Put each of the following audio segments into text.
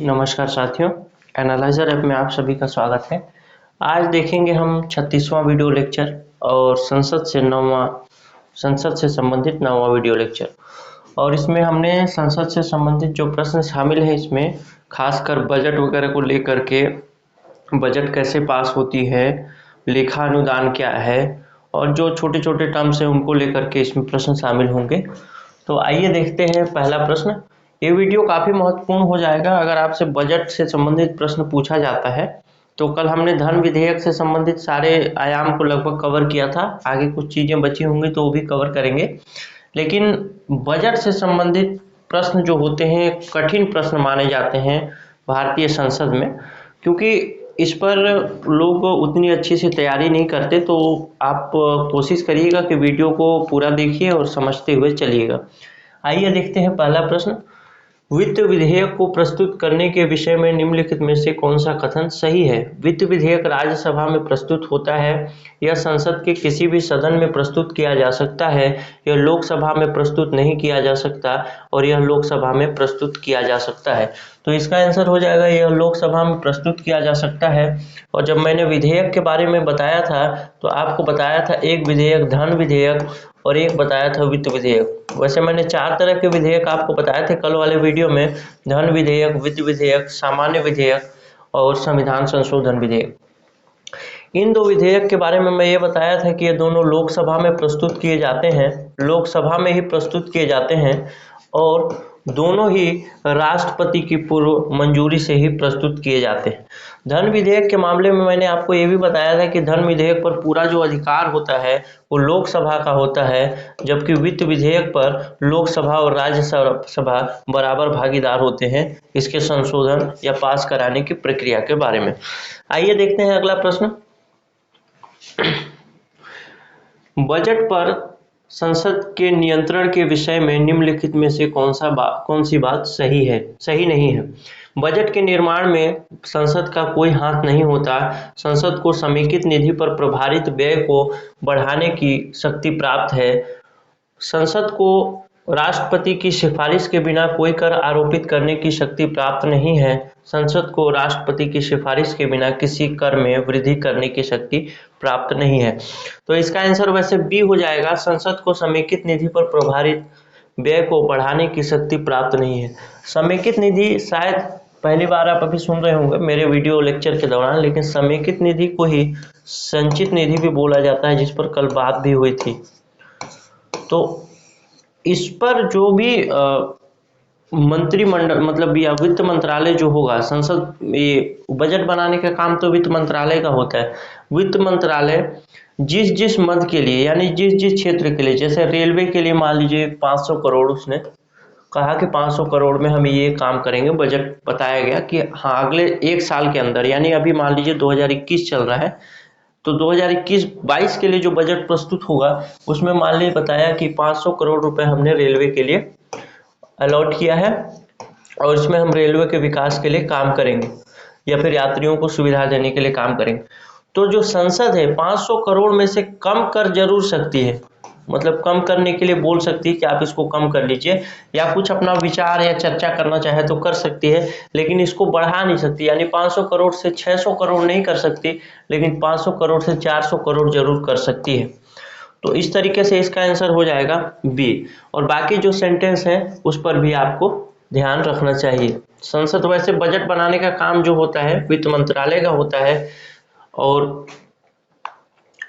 नमस्कार साथियों, analyser app में आप सभी का स्वागत है। आज देखेंगे हम 36वां वीडियो लेक्चर और संसद से संबंधित 9वां वीडियो लेक्चर। और इसमें हमने संसद से संबंधित जो प्रश्न शामिल हैं इसमें खासकर बजट वगैरह को लेकर के, बजट कैसे पास होती है, लेखा अनुदान क्या है और जो छोटे छोटे टर्म्स हैं उनको लेकर के इसमें प्रश्न शामिल होंगे। तो आइए देखते हैं पहला प्रश्न। ये वीडियो काफ़ी महत्वपूर्ण हो जाएगा अगर आपसे बजट से संबंधित प्रश्न पूछा जाता है। तो कल हमने धन विधेयक से संबंधित सारे आयाम को लगभग कवर किया था, आगे कुछ चीज़ें बची होंगी तो वो भी कवर करेंगे। लेकिन बजट से संबंधित प्रश्न जो होते हैं कठिन प्रश्न माने जाते हैं भारतीय संसद में, क्योंकि इस पर लोग उतनी अच्छी से तैयारी नहीं करते। तो आप कोशिश करिएगा कि वीडियो को पूरा देखिए और समझते हुए चलिएगा। आइए देखते हैं पहला प्रश्न। वित्त विधेयक को प्रस्तुत करने के विषय में निम्नलिखित में से कौन सा कथन सही है? वित्त विधेयक राज्यसभा में प्रस्तुत होता है, यह संसद के किसी भी सदन में प्रस्तुत किया जा सकता है, यह लोकसभा में प्रस्तुत नहीं किया जा सकता और यह लोकसभा में प्रस्तुत किया जा सकता है। तो इसका आंसर हो जाएगा यह लोकसभा में प्रस्तुत किया जा सकता है। और जब मैंने विधेयक के बारे में बताया था तो आपको बताया था एक विधेयक धन विधेयक और एक बताया था वित्त विधेयक। वैसे मैंने 4 तरह के विधेयक आपको बताए थे कल वाले वीडियो में, धन विधेयक, वित्त विधेयक, सामान्य विधेयक और संविधान संशोधन विधेयक। इन 2 विधेयक के बारे में मैं ये बताया था कि ये दोनों लोकसभा में प्रस्तुत किए जाते हैं, लोकसभा में ही प्रस्तुत किए जाते हैं और दोनों ही राष्ट्रपति की पूर्व मंजूरी से ही प्रस्तुत किए जाते हैं। धन विधेयक के मामले में मैंने आपको ये भी बताया था कि धन विधेयक पर पूरा जो अधिकार होता है वो लोकसभा का होता है, जबकि वित्त विधेयक पर लोकसभा और राज्यसभा बराबर भागीदार होते हैं इसके संशोधन या पास कराने की प्रक्रिया के बारे में। आइए देखते हैं अगला प्रश्न। बजट पर संसद के नियंत्रण के विषय में निम्नलिखित में से कौन सी बात सही नहीं है? बजट के निर्माण में संसद का कोई हाथ नहीं होता। संसद को समेकित निधि पर प्रभारित व्यय को बढ़ाने की शक्ति प्राप्त है। संसद को राष्ट्रपति की सिफारिश के बिना कोई कर आरोपित करने की शक्ति प्राप्त नहीं है। संसद को राष्ट्रपति की सिफारिश के बिना किसी कर में वृद्धि करने की शक्ति प्राप्त नहीं है। तो इसका आंसर वैसे बी हो जाएगा, संसद को समेकित निधि पर प्रभारित व्यय को बढ़ाने की शक्ति प्राप्त नहीं है। समेकित निधि शायद पहली बार आप अभी सुन रहे होंगे मेरे वीडियो लेक्चर के दौरान, लेकिन समेकित निधि को ही संचित निधि भी बोला जाता है, जिस पर कल बात भी हुई थी। तो इस पर जो भी मंत्रिमंडल मतलब या वित्त मंत्रालय जो होगा, संसद ये बजट बनाने का काम तो वित्त मंत्रालय का होता है। वित्त मंत्रालय जिस जिस मद के लिए यानी जिस जिस क्षेत्र के लिए, जैसे रेलवे के लिए मान लीजिए 500 करोड़, उसने कहा कि 500 करोड़ में हम ये काम करेंगे, बजट बताया गया कि हाँ अगले 1 साल के अंदर, यानी अभी मान लीजिए 2021 चल रहा है तो 2021-22 के लिए जो बजट प्रस्तुत होगा उसमें मान लीजिए बताया कि 500 करोड़ रुपए हमने रेलवे के लिए अलॉट किया है और इसमें हम रेलवे के विकास के लिए काम करेंगे या फिर यात्रियों को सुविधा देने के लिए काम करेंगे। तो जो संसद है 500 करोड़ में से कम कर जरूर सकती है, मतलब कम करने के लिए बोल सकती है कि आप इसको कम कर लीजिए, या कुछ अपना विचार या चर्चा करना चाहे तो कर सकती है, लेकिन इसको बढ़ा नहीं सकती। यानी 500 करोड़ से 600 करोड़ नहीं कर सकती, लेकिन 500 करोड़ से 400 करोड़ जरूर कर सकती है। तो इस तरीके से इसका आंसर हो जाएगा बी। और बाकी जो सेंटेंस है उस पर भी आपको ध्यान रखना चाहिए। संसद वैसे बजट बनाने का काम जो होता है वित्त मंत्रालय का होता है। और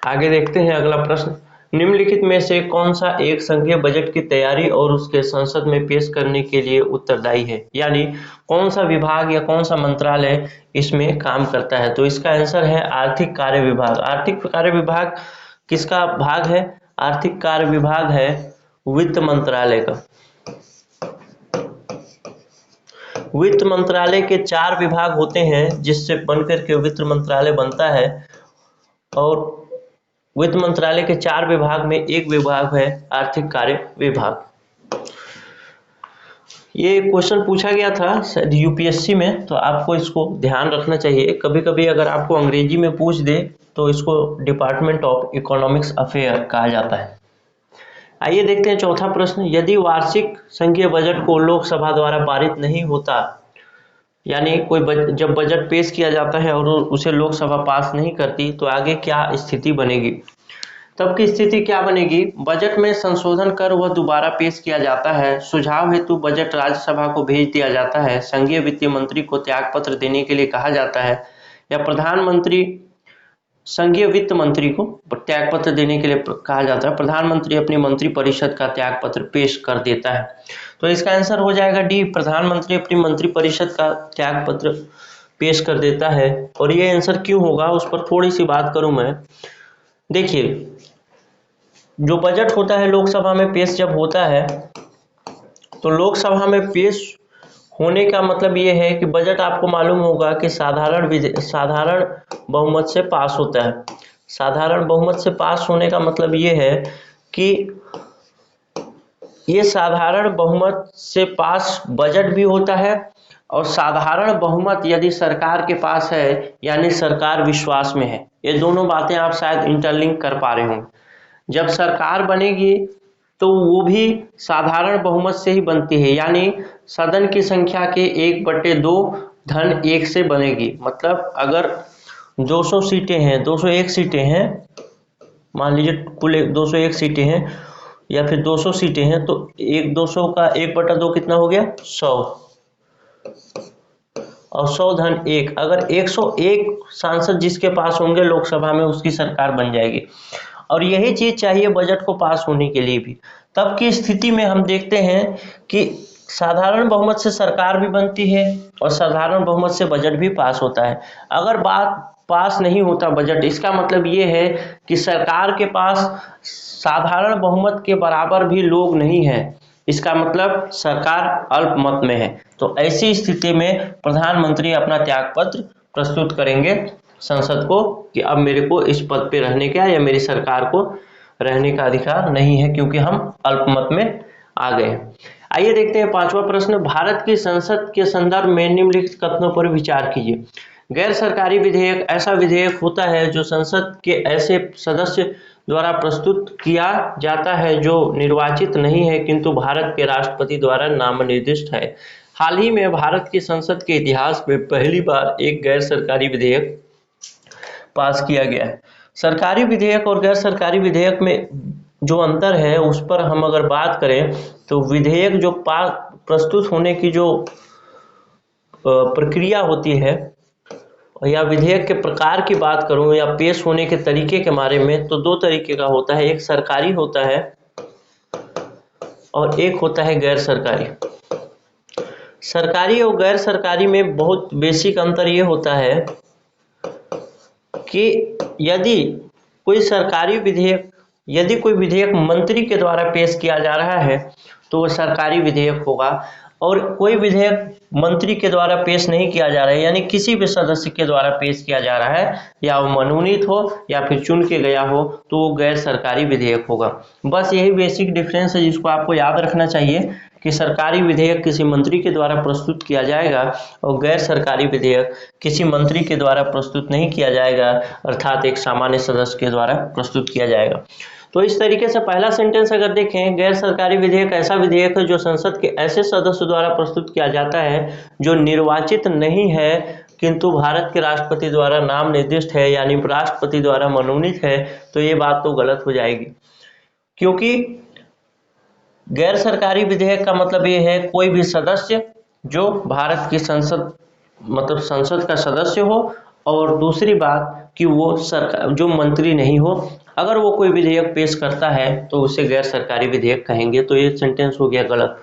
आगे देखते हैं अगला प्रश्न। निम्नलिखित में से कौन सा एक संघीय बजट की तैयारी और उसके संसद में पेश करने के लिए उत्तरदायी है? यानी कौन सा विभाग या कौन सा मंत्रालय इसमें काम करता है? तो इसका आंसर है आर्थिक कार्य विभाग। आर्थिक कार्य विभाग किसका भाग है? आर्थिक कार्य विभाग है वित्त मंत्रालय का। वित्त मंत्रालय के 4 विभाग होते हैं जिससे बनकर के वित्त मंत्रालय बनता है, और वित्त मंत्रालय के 4 विभाग में एक विभाग है आर्थिक कार्य विभाग। ये क्वेश्चन पूछा गया था शायद यूपीएससी में, तो आपको इसको ध्यान रखना चाहिए। कभी कभी अगर आपको अंग्रेजी में पूछ दे तो इसको डिपार्टमेंट ऑफ इकोनॉमिक्स अफेयर कहा जाता है। आइए देखते हैं चौथा प्रश्न। यदि वार्षिक संघीय बजट को लोकसभा द्वारा पारित नहीं होता यानी जब बजट पेश किया जाता है और उसे लोकसभा पास नहीं करती तो आगे क्या स्थिति बनेगी। तब की स्थिति क्या बनेगी, बजट में संशोधन कर वह दोबारा पेश किया जाता है, सुझाव हेतु बजट राज्यसभा को भेज दिया जाता है, संघीय वित्त मंत्री को त्यागपत्र देने के लिए कहा जाता है, या प्रधानमंत्री संघीय वित्त मंत्री को त्यागपत्र देने के लिए कहा जाता है, प्रधानमंत्री अपनी मंत्रिपरिषद का त्यागपत्र पेश कर देता है। तो इसका आंसर हो जाएगा डी, प्रधानमंत्री अपनी मंत्रिपरिषद का त्यागपत्र पेश कर देता है। और ये आंसर क्यों होगा उस पर थोड़ी सी बात करूं मैं। देखिए, जो बजट होता है लोकसभा में पेश जब होता है तो लोकसभा में पेश होने का मतलब ये है कि बजट आपको मालूम होगा कि साधारण बहुमत से पास होता है। साधारण बहुमत से पास होने का मतलब ये है कि ये साधारण बहुमत से पास बजट भी होता है, और साधारण बहुमत यदि सरकार के पास है यानी सरकार विश्वास में है। ये दोनों बातें आप शायद इंटरलिंक कर पा रहे होंगे। जब सरकार बनेगी तो वो भी साधारण बहुमत से ही बनती है, यानी सदन की संख्या के 1/2 धन 1 से बनेगी। मतलब अगर 200 सीटें हैं, 201 सीटें हैं, मान लीजिए कुल 201 सीटें हैं या फिर 200 सीटें हैं, तो 200 का 1/2 कितना हो गया, 100, और 100 धन 1, अगर 101 सांसद जिसके पास होंगे लोकसभा में उसकी सरकार बन जाएगी। और यही चीज चाहिए बजट को पास होने के लिए भी। तब की स्थिति में हम देखते हैं कि साधारण बहुमत से सरकार भी बनती है और साधारण बहुमत से बजट भी पास होता है। अगर बात पास नहीं होता बजट, इसका मतलब ये है कि सरकार के पास साधारण बहुमत के बराबर भी लोग नहीं हैं, इसका मतलब सरकार अल्पमत में है। तो ऐसी स्थिति में प्रधानमंत्री अपना त्यागपत्र प्रस्तुत करेंगे संसद को कि अब मेरे को इस पद पे रहने का या मेरी सरकार को रहने का अधिकार नहीं है, क्योंकि हम अल्पमत में आ गए हैं। आइए देखते हैं पांचवा प्रश्न, भारत की संसद के संदर्भ में निम्नलिखित कथनों पर विचार कीजिए। गैर सरकारी विधेयक ऐसा विधेयक होता है जो संसद के ऐसे सदस्य द्वारा प्रस्तुत किया जाता है जो निर्वाचित नहीं है किंतु भारत के राष्ट्रपति द्वारा नामनिर्दिष्ट है। हाल ही में भारत की संसद के इतिहास में पहली बार एक गैर सरकारी विधेयक पास किया गया है। सरकारी विधेयक और गैर सरकारी विधेयक में जो अंतर है उस पर हम अगर बात करें तो विधेयक जो प्रस्तुत होने की जो प्रक्रिया होती है या विधेयक के प्रकार की बात करूं या पेश होने के तरीके के बारे में, तो दो तरीके का होता है, एक सरकारी होता है और एक होता है गैर सरकारी। सरकारी और गैर सरकारी में बहुत बेसिक अंतर ये होता है कि यदि कोई विधेयक मंत्री के द्वारा पेश किया जा रहा है तो वह सरकारी विधेयक होगा, और कोई विधेयक मंत्री के द्वारा पेश नहीं किया जा रहा है यानी किसी भी सदस्य के द्वारा पेश किया जा रहा है, या वो मनोनीत हो या फिर चुन के गया हो, तो वो गैर सरकारी विधेयक होगा। बस यही बेसिक डिफरेंस है जिसको आपको याद रखना चाहिए कि सरकारी विधेयक किसी मंत्री के द्वारा प्रस्तुत किया जाएगा और गैर सरकारी विधेयक किसी मंत्री के द्वारा प्रस्तुत नहीं किया जाएगा, अर्थात एक सामान्य सदस्य के द्वारा प्रस्तुत किया जाएगा। तो इस तरीके से पहला सेंटेंस अगर देखें, गैर सरकारी विधेयक ऐसा विधेयक है जो संसद के ऐसे सदस्य द्वारा प्रस्तुत किया जाता है जो निर्वाचित नहीं है किंतु भारत के राष्ट्रपति द्वारा नाम निर्दिष्ट है यानी राष्ट्रपति द्वारा मनोनीत है। तो ये बात तो गलत हो जाएगी, क्योंकि गैर सरकारी विधेयक का मतलब ये है कोई भी सदस्य जो भारत की संसद मतलब संसद का सदस्य हो, और दूसरी बात कि वो सरकार जो मंत्री नहीं हो, अगर वो कोई विधेयक पेश करता है तो उसे गैर सरकारी विधेयक कहेंगे। तो ये सेंटेंस हो गया गलत।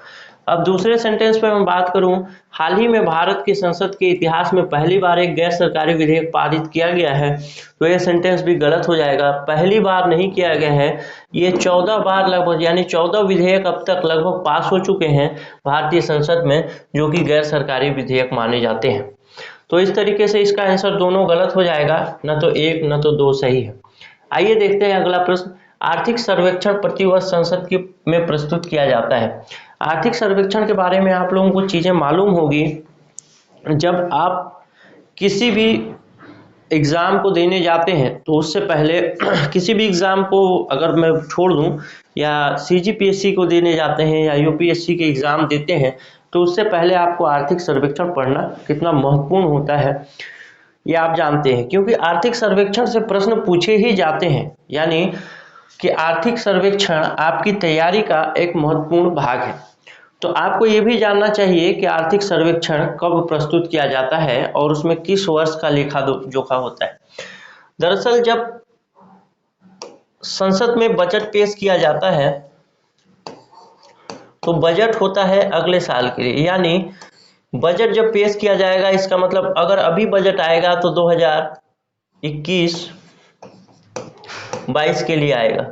अब दूसरे सेंटेंस पे मैं बात करूं, हाल ही में भारत की संसद के इतिहास में पहली बार एक गैर सरकारी विधेयक पारित किया गया है, तो ये सेंटेंस भी गलत हो जाएगा। पहली बार नहीं किया गया है, ये 14 बार लगभग यानी 14 विधेयक अब तक लगभग पास हो चुके हैं भारतीय संसद में जो कि गैर सरकारी विधेयक माने जाते हैं। तो इस तरीके से इसका आंसर दोनों गलत हो जाएगा, न तो एक न तो दो सही है। आइए देखते हैं अगला प्रश्न, आर्थिक सर्वेक्षण प्रतिवर्ष संसद में प्रस्तुत किया जाता है। आर्थिक सर्वेक्षण के बारे में आप लोगों को चीजें मालूम होगी। जब आप किसी भी एग्जाम को देने जाते हैं तो उससे पहले किसी भी एग्जाम को अगर मैं छोड़ दूं या सीजीपीएससी को देने जाते हैं या यूपीएससी के एग्जाम देते हैं तो उससे पहले आपको आर्थिक सर्वेक्षण पढ़ना कितना महत्वपूर्ण होता है ये आप जानते हैं, क्योंकि आर्थिक सर्वेक्षण से प्रश्न पूछे ही जाते हैं। यानी कि आर्थिक सर्वेक्षण आपकी तैयारी का एक महत्वपूर्ण भाग है। तो आपको ये भी जानना चाहिए कि आर्थिक सर्वेक्षण कब प्रस्तुत किया जाता है और उसमें किस वर्ष का लेखा जोखा होता है। दरअसल जब संसद में बजट पेश किया जाता है तो बजट होता है अगले साल के लिए। यानी बजट जब पेश किया जाएगा, इसका मतलब अगर अभी बजट आएगा तो 2021-22 के लिए आएगा।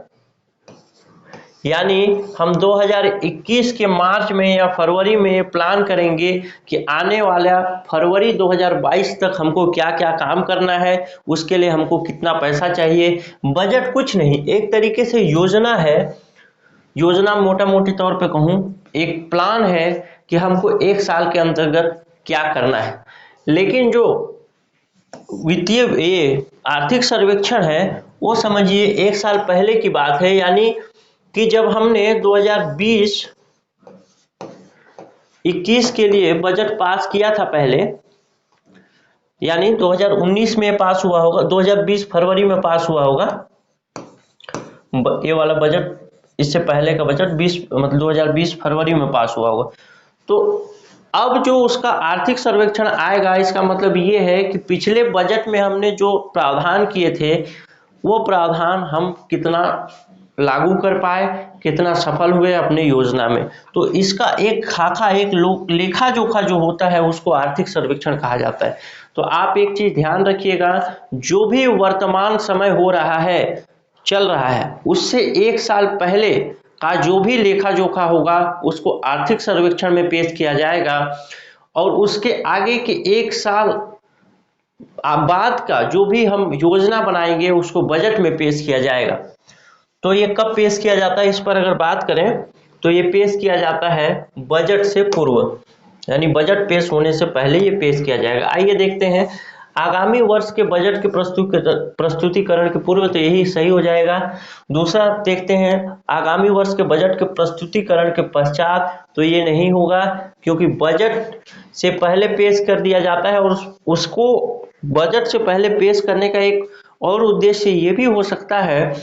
यानी हम 2021 के मार्च में या फरवरी में प्लान करेंगे कि आने वाला फरवरी 2022 तक हमको क्या क्या काम करना है, उसके लिए हमको कितना पैसा चाहिए। बजट कुछ नहीं, एक तरीके से योजना है। योजना मोटा मोटी तौर पे कहूँ, एक प्लान है कि हमको एक साल के अंतर्गत क्या करना है। लेकिन जो वित्तीय ये आर्थिक सर्वेक्षण है वो समझिए एक साल पहले की बात है। यानी कि जब हमने 2020-21 के लिए बजट पास किया था पहले, यानी 2019 में पास हुआ होगा, 2020 फरवरी में पास हुआ होगा ये वाला बजट। इससे पहले का बजट 2020 फरवरी में पास हुआ होगा। तो अब जो उसका आर्थिक सर्वेक्षण आएगा, इसका मतलब ये है कि पिछले बजट में हमने जो प्रावधान किए थे वो प्रावधान हम कितना लागू कर पाए, कितना सफल हुए अपने योजना में। तो इसका एक खाका, एक लेखा जोखा जो होता है उसको आर्थिक सर्वेक्षण कहा जाता है। तो आप एक चीज ध्यान रखिएगा, जो भी वर्तमान समय हो रहा है, चल रहा है, उससे एक साल पहले का जो भी लेखा जोखा होगा उसको आर्थिक सर्वेक्षण में पेश किया जाएगा और उसके आगे के एक साल बाद का जो भी हम योजना बनाएंगे उसको बजट में पेश किया जाएगा। तो ये कब पेश किया जाता है, इस पर अगर बात करें तो ये पेश किया जाता है बजट से पूर्व, यानी बजट पेश होने से पहले ये पेश किया जाएगा। आइए देखते हैं आगामी वर्ष के बजट के प्रस्तुतिकरण के पूर्व, तो यही सही हो जाएगा। दूसरा देखते हैं आगामी वर्ष के बजट के प्रस्तुतिकरण के पश्चात, तो ये नहीं होगा क्योंकि बजट से पहले पेश कर दिया जाता है और उसको बजट से पहले पेश करने का एक और उद्देश्य ये भी हो सकता है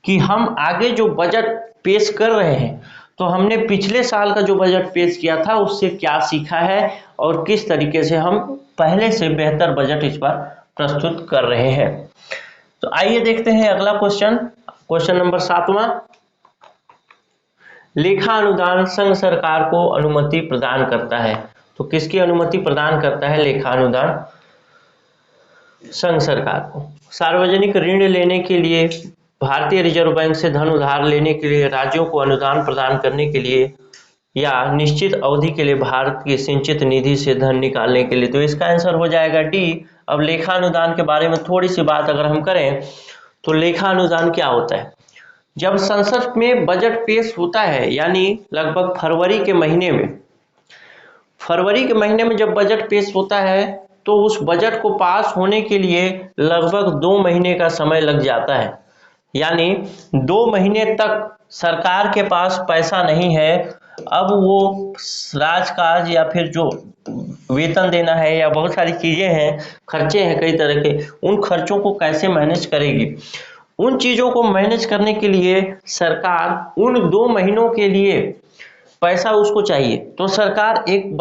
कि हम आगे जो बजट पेश कर रहे हैं तो हमने पिछले साल का जो बजट पेश किया था उससे क्या सीखा है और किस तरीके से हम पहले से बेहतर बजट इस बार प्रस्तुत कर रहे हैं। तो आइए देखते हैं अगला क्वेश्चन नंबर 7वां। लेखा अनुदान संघ सरकार को अनुमति प्रदान करता है। तो किसकी अनुमति प्रदान करता है लेखा अनुदान? संघ सरकार को। सार्वजनिक ऋण लेने के लिए, भारतीय रिजर्व बैंक से धन उधार लेने के लिए, राज्यों को अनुदान प्रदान करने के लिए या निश्चित अवधि के लिए भारत की संचित निधि से धन निकालने के लिए। तो इसका आंसर हो जाएगा डी। अब लेखा अनुदान के बारे में थोड़ी सी बात अगर हम करें तो लेखा अनुदान क्या होता है? जब संसद में बजट पेश होता है, यानी लगभग फरवरी के महीने में जब बजट पेश होता है तो उस बजट को पास होने के लिए लगभग 2 महीने का समय लग जाता है। यानी 2 महीने तक सरकार के पास पैसा नहीं है। अब वो राजकाज या फिर जो वेतन देना है या बहुत सारी चीजें हैं, खर्चे हैं कई तरह के, उन खर्चों को कैसे मैनेज करेगी? उन चीजों को मैनेज करने के लिए सरकार उन 2 महीनों के लिए पैसा उसको चाहिए। तो सरकार एक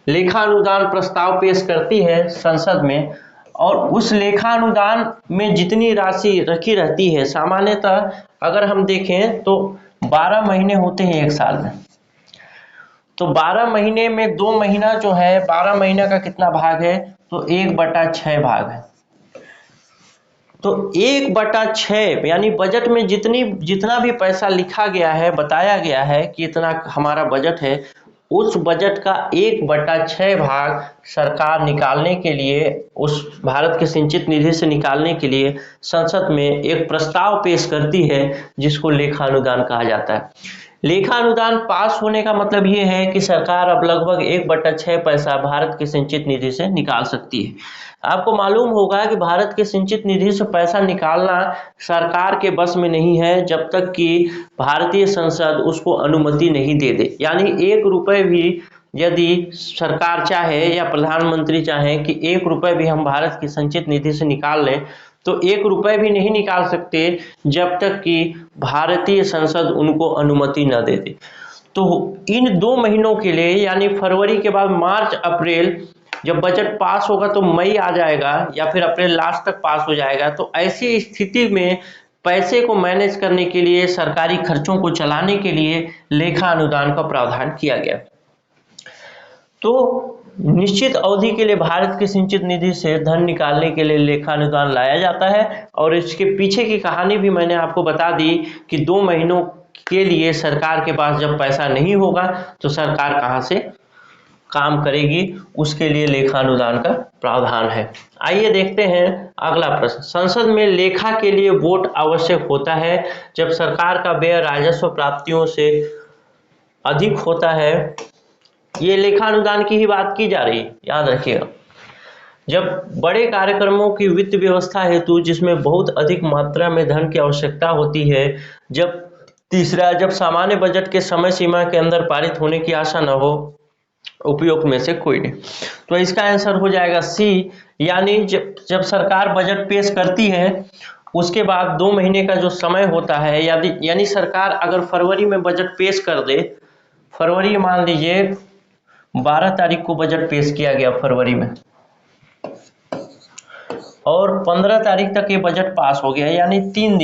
लेखा अनुदान प्रस्ताव पेश करती है संसद में और उस लेखा अनुदान में जितनी राशि रखी रहती है, सामान्यतः अगर हम देखें तो 12 महीने होते हैं एक साल में। तो 12 महीने में 2 महीना जो है, 12 महीना का कितना भाग है? तो 1/6 भाग है। तो 1/6 यानी बजट में जितना भी पैसा लिखा गया है, बताया गया है कि इतना हमारा बजट है, उस बजट का 1/6 भाग सरकार निकालने के लिए, उस भारत के संचित निधि से निकालने के लिए संसद में एक प्रस्ताव पेश करती है जिसको लेखा अनुदान कहा जाता है। लेखा अनुदान पास होने का मतलब ये है कि सरकार अब लगभग 1/6 पैसा भारत के संचित निधि से निकाल सकती है। आपको मालूम होगा कि भारत के संचित निधि से पैसा निकालना सरकार के बस में नहीं है जब तक कि भारतीय संसद उसको अनुमति नहीं दे दे। यानी 1 रुपये भी यदि सरकार चाहे या प्रधानमंत्री चाहे कि 1 रुपये भी हम भारत की संचित निधि से निकाल लें, तो 1 रुपये भी नहीं निकाल सकते जब तक कि भारतीय संसद उनको अनुमति न दे दे। तो इन 2 महीनों के लिए यानी फरवरी के बाद मार्च अप्रैल, जब बजट पास होगा तो मई आ जाएगा या फिर अप्रैल लास्ट तक पास हो जाएगा। तो ऐसी स्थिति में पैसे को मैनेज करने के लिए, सरकारी खर्चों को चलाने के लिए लेखा अनुदान का प्रावधान किया गया। तो निश्चित अवधि के लिए भारत की संचित निधि से धन निकालने के लिए लेखा अनुदान लाया जाता है। और इसके पीछे की कहानी भी मैंने आपको बता दी कि 2 महीनों के लिए सरकार के पास जब पैसा नहीं होगा तो सरकार कहां से काम करेगी, उसके लिए लेखा अनुदान का प्रावधान है। आइए देखते हैं अगला प्रश्न। संसद में लेखा के लिए वोट आवश्यक होता है जब सरकार का व्यय राजस्व प्राप्तियों से अधिक होता है। ये लेखा अनुदान की ही बात की जा रही है, याद रखिएगा। जब बड़े कार्यक्रमों की वित्त व्यवस्था हेतु जिसमें बहुत अधिक मात्रा में धन की आवश्यकता होती है। तीसरा, जब सामान्य बजट के समय सीमा के अंदर पारित होने की आशा न हो। उपयुक्त में से कोई नहीं। तो इसका आंसर हो जाएगा सी, यानी जब सरकार बजट पेश करती है उसके बाद 2 महीने का जो समय होता है, यानी सरकार अगर फरवरी में बजट पेश कर दे, फरवरी मान लीजिए 12 तारीख को बजट पेश किया गया फरवरी में और 15 तारीख तक ये बजट पास हो गया, यानी 3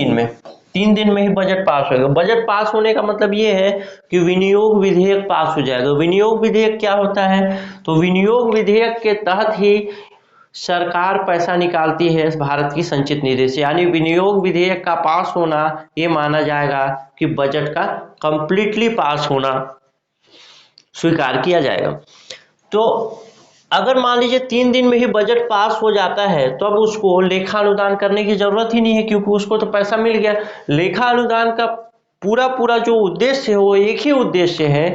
दिन में ही बजट पास होगा। बजट पास होने का मतलब ये है कि विनियोग विधेयक पास हो जाएगा। विनियोग विधेयक क्या होता है? तो विनियोग विधेयक के तहत ही सरकार पैसा निकालती है भारत की संचित निधि से। यानी विनियोग विधेयक का पास होना ये माना जाएगा कि बजट का कंप्लीटली पास होना स्वीकार किया जाएगा। तो अगर मान लीजिए 3 दिन में ही बजट पास हो जाता है तो अब उसको लेखा अनुदान करने की जरूरत ही नहीं है, क्योंकि उसको तो पैसा मिल गया। लेखा अनुदान का पूरा जो उद्देश्य है वो एक ही उद्देश्य है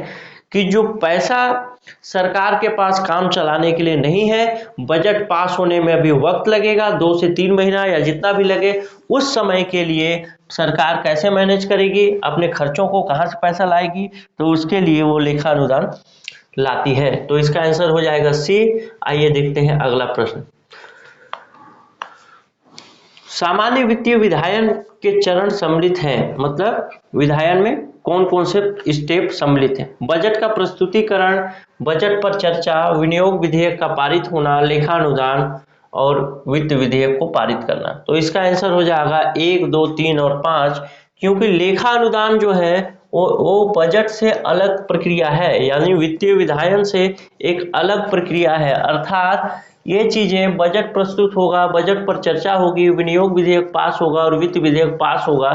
कि जो पैसा सरकार के पास काम चलाने के लिए नहीं है, बजट पास होने में अभी वक्त लगेगा, 2 से 3 महीना या जितना भी लगे, उस समय के लिए सरकार कैसे मैनेज करेगी, अपने खर्चों को कहां से पैसा लाएगी, तो उसके लिए वो लेखा अनुदान लाती है। तो इसका आंसर हो जाएगा सी। आइए देखते हैं अगला प्रश्न। सामान्य वित्तीय विधायन के चरण सम्मिलित हैं, मतलब विधायन में कौन कौन से स्टेप सम्मिलित हैं? बजट का प्रस्तुतिकरण, बजट पर चर्चा, विनियोग विधेयक का पारित होना, लेखा अनुदान और वित्त विधेयक को पारित करना। तो इसका आंसर हो जाएगा 1, 2, 3 और 5, क्योंकि लेखा अनुदान जो है वो बजट से अलग प्रक्रिया है, यानी वित्तीय विधायन से एक अलग प्रक्रिया है। अर्थात ये चीजें, बजट प्रस्तुत होगा, बजट पर चर्चा होगी, विनियोग विधेयक पास होगा और वित्त विधेयक पास होगा।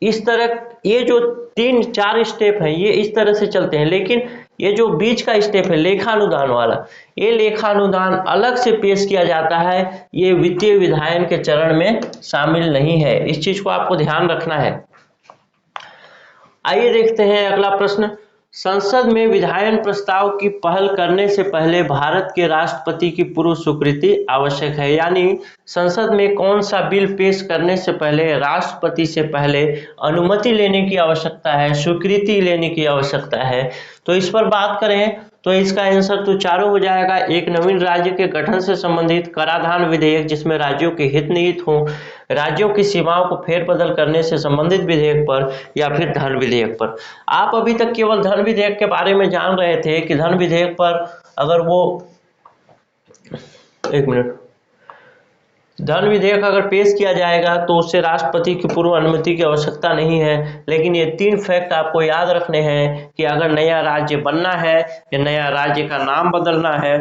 इस तरह ये जो 3-4 स्टेप हैं ये इस तरह से चलते हैं। लेकिन ये जो बीच का स्टेप है लेखा अनुदान वाला, ये लेखा अनुदान अलग से पेश किया जाता है, ये वित्तीय विधायन के चरण में शामिल नहीं है। इस चीज को आपको ध्यान रखना है। आइए देखते हैं अगला प्रश्न। संसद में विधायन प्रस्ताव की पहल करने से पहले भारत के राष्ट्रपति की पूर्व स्वीकृति आवश्यक है। यानी संसद में कौन सा बिल पेश करने से पहले राष्ट्रपति से पहले अनुमति लेने की आवश्यकता है, स्वीकृति लेने की आवश्यकता है। तो इस पर बात करें तो इसका आंसर तो चारों हो जाएगा। एक, नवीन राज्य के गठन से संबंधित कराधान विधेयक जिसमें राज्यों के हित निहित हों, राज्यों की सीमाओं को फेरबदल करने से संबंधित विधेयक पर, या फिर धन विधेयक पर। आप अभी तक केवल धन विधेयक के बारे में जान रहे थे कि धन विधेयक पर अगर वो, एक मिनट, धन विधेयक अगर पेश किया जाएगा तो उससे राष्ट्रपति की पूर्व अनुमति की आवश्यकता नहीं है। लेकिन ये 3 फैक्ट आपको याद रखने हैं कि अगर नया राज्य बनना है या नया राज्य का नाम बदलना है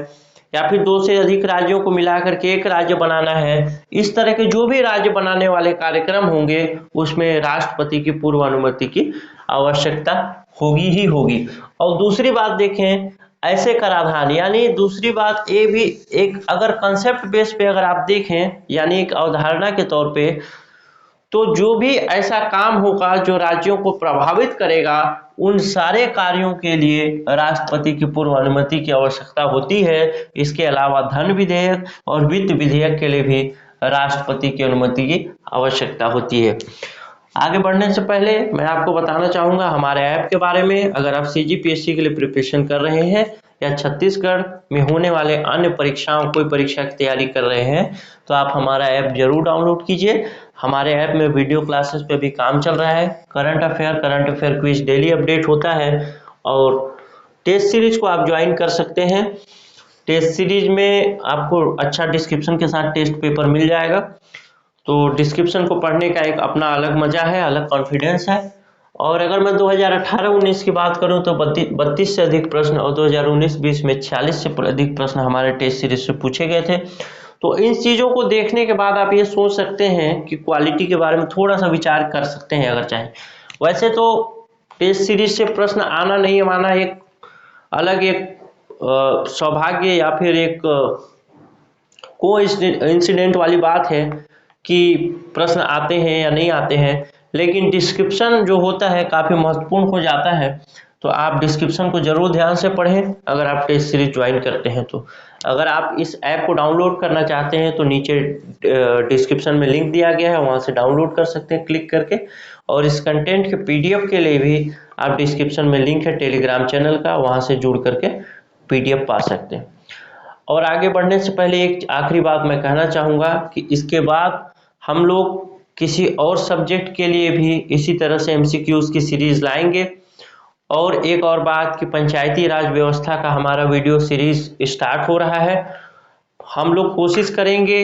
या फिर 2 से अधिक राज्यों को मिलाकर के एक राज्य बनाना है, इस तरह के जो भी राज्य बनाने वाले कार्यक्रम होंगे उसमें राष्ट्रपति की पूर्व अनुमति की आवश्यकता होगी ही होगी। और दूसरी बात देखें, ऐसे कराधान, यानी दूसरी बात ये भी एक, अगर कंसेप्ट बेस पे अगर आप देखें, यानी एक अवधारणा के तौर पे, तो जो भी ऐसा काम होगा जो राज्यों को प्रभावित करेगा, उन सारे कार्यों के लिए राष्ट्रपति की पूर्व अनुमति की आवश्यकता होती है। इसके अलावा धन विधेयक और वित्त विधेयक के लिए भी राष्ट्रपति की अनुमति की आवश्यकता होती है। आगे बढ़ने से पहले मैं आपको बताना चाहूँगा हमारे ऐप के बारे में। अगर आप CGPSC के लिए प्रिपरेशन कर रहे हैं या छत्तीसगढ़ में होने वाले अन्य परीक्षाओं, कोई परीक्षा की तैयारी कर रहे हैं, तो आप हमारा ऐप जरूर डाउनलोड कीजिए। हमारे ऐप में वीडियो क्लासेस पे भी काम चल रहा है। Current affair quiz daily update होता है और टेस्ट सीरीज को आप ज्वाइन कर सकते हैं। टेस्ट सीरीज में आपको अच्छा डिस्क्रिप्शन के साथ टेस्ट पेपर मिल जाएगा। तो डिस्क्रिप्शन को पढ़ने का एक अपना अलग मजा है, अलग कॉन्फिडेंस है। और अगर मैं 2018-19 की बात करूं तो 32 से अधिक प्रश्न और 2019-20 में 46 से अधिक प्रश्न हमारे टेस्ट सीरीज से पूछे गए थे। तो इन चीज़ों को देखने के बाद आप ये सोच सकते हैं कि क्वालिटी के बारे में थोड़ा सा विचार कर सकते हैं अगर चाहें। वैसे तो टेस्ट सीरीज से प्रश्न आना नहीं आना एक अलग एक सौभाग्य या फिर एक कोइंसिडेंट वाली बात है कि प्रश्न आते हैं या नहीं आते हैं, लेकिन डिस्क्रिप्शन जो होता है काफ़ी महत्वपूर्ण हो जाता है। तो आप डिस्क्रिप्शन को जरूर ध्यान से पढ़ें अगर आप टेस्ट सीरीज ज्वाइन करते हैं तो। अगर आप इस ऐप को डाउनलोड करना चाहते हैं तो नीचे डिस्क्रिप्शन में लिंक दिया गया है, वहाँ से डाउनलोड कर सकते हैं क्लिक करके। और इस कंटेंट के PDF के लिए भी आप डिस्क्रिप्शन में लिंक है टेलीग्राम चैनल का, वहाँ से जुड़ करके PDF पा सकते हैं। और आगे बढ़ने से पहले एक आखिरी बात मैं कहना चाहूँगा कि इसके बाद हम लोग किसी और सब्जेक्ट के लिए भी इसी तरह से MCQs की सीरीज लाएंगे। और एक और बात कि पंचायती राज व्यवस्था का हमारा वीडियो सीरीज स्टार्ट हो रहा है। हम लोग कोशिश करेंगे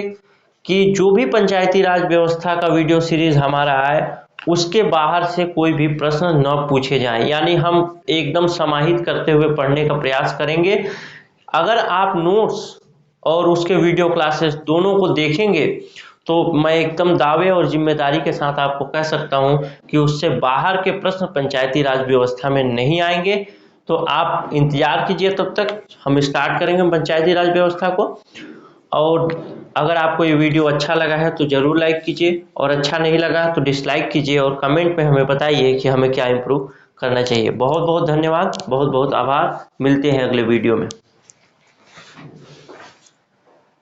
कि जो भी पंचायती राज व्यवस्था का वीडियो सीरीज हमारा आए उसके बाहर से कोई भी प्रश्न न पूछे जाएं, यानी हम एकदम समाहित करते हुए पढ़ने का प्रयास करेंगे। अगर आप नोट्स और उसके वीडियो क्लासेस दोनों को देखेंगे तो मैं एकदम दावे और जिम्मेदारी के साथ आपको कह सकता हूं कि उससे बाहर के प्रश्न पंचायती राज व्यवस्था में नहीं आएंगे। तो आप इंतजार कीजिए, तब तक हम स्टार्ट करेंगे पंचायती राज व्यवस्था को। और अगर आपको ये वीडियो अच्छा लगा है तो ज़रूर लाइक कीजिए, और अच्छा नहीं लगा तो डिसलाइक कीजिए और कमेंट में हमें बताइए कि हमें क्या इम्प्रूव करना चाहिए। बहुत बहुत धन्यवाद, बहुत बहुत आभार। मिलते हैं अगले वीडियो में।